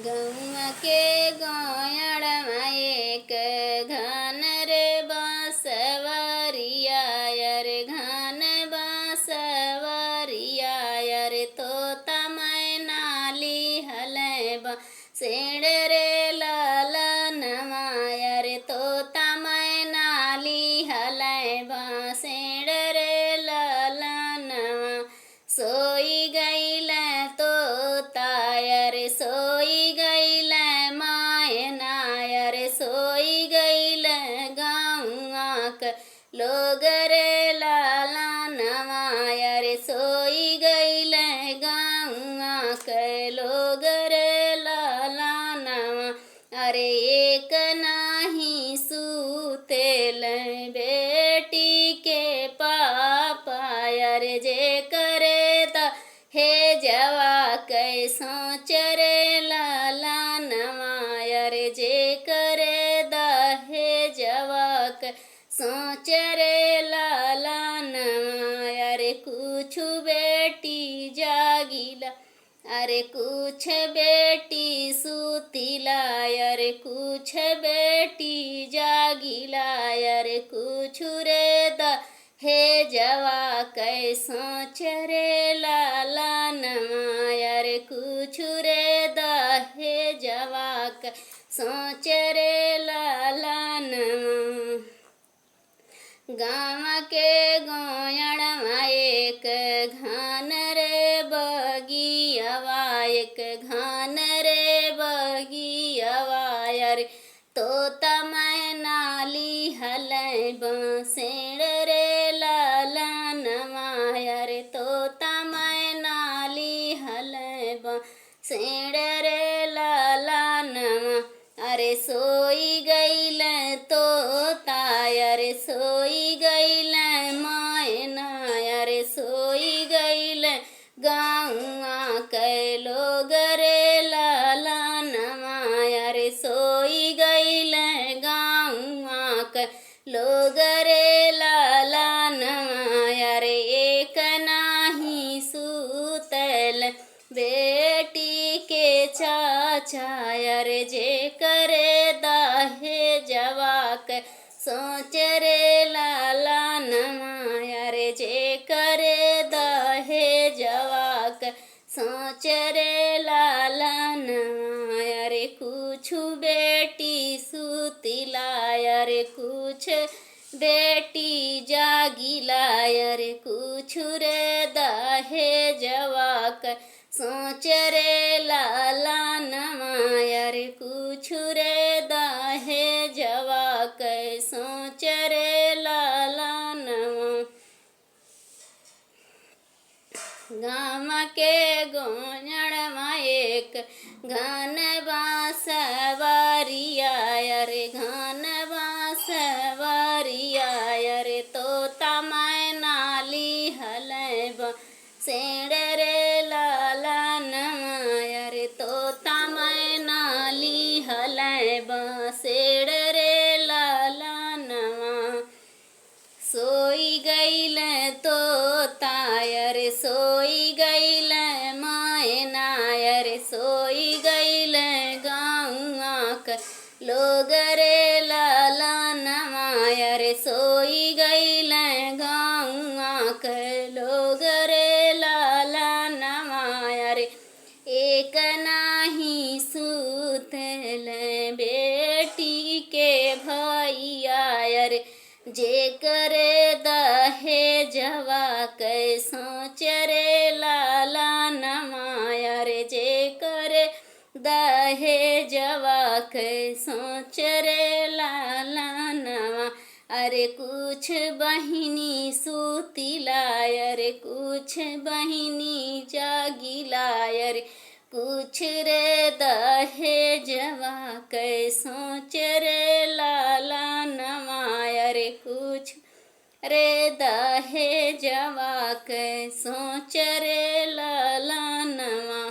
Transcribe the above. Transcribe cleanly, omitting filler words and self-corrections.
गौआ के गौयड़मा एक घन रे बांसवरिया रे घन बांसवरिया रे तोता मैना लिहले सेड़ रे ललनवा रे तोता मैना लिहले सेड़ रे ललनवा सोई गईल तोता रे सोई गईल मायना रे सोई गईल गौआ के लोग रे ललनवा रे सोई गईल गौआ के लोग रे ललनवा अरे एक नाही सुतेल बेटी के पापा रे जे करे त हे जवा कैसो चरे ललनवा रे जे करे द हे जवा कैसो चरे ललनवा रे कुछ बेटी जागिला अरे कुछ बेटी सुतिला अरे कुछ बेटी जागिला अरे कुछ रे द हे जवा कैसो चरे ललनवा रे कुछ रे द हे जवा कैसो चरे ललनवा गाँव के गोयड़वा एक घन रे बगियावा एक घन रे बगियावा रे तोता मैना लिहले सेड़ रे ललनवा रे तोता मैना लिहले सेड़ रे ललनवा अरे सोई गईल तोता रे सोई गईल मैना रे सोई गईल गौआ के लोग रे ललनवा रे सोई गईल गौआ के लोग रे ललनवा रे एक नाही सुतल बेटी के चाचा रे जे करे दाहे जवाक सोच रे ललनवा रे जे करे दाहे जवाक सोच रे ललनवा रे कुछ बेटी सुतिला रे कुछ बेटी जागिला रे कुछ रे दाहे जवाक सोच रे ललनवा रे कुछ रे दाहे जवाक सोच रे ललनवा गाँव के गोयड़वा एक घन बांसवरिया रे घन बांसवरिया रे तोता मैना लिहले सेड़ रे ललनवा रे तोता मैना लिहले सेड़ रे ललनवा सोई गईल तोता रे सोई गईल मैना रे सोई गईल गौआ के लोग रे ललनवा रे सोई गईल गौआ के लोग रे ललनवा रे एक नाही सुतल बेटी के भैया रे जे करे दहे जवा कैसो चरे ललनवा रे जे करे दहे जवा कैसो चरे ललनवा अरे कुछ बहिनी सुतिला रे कुछ बहिनी जागिला रे कुछ रे दहे जवा कैसो चरे ललनवा रे कुछ रे दहे जवा कैसो चरे ललनवा।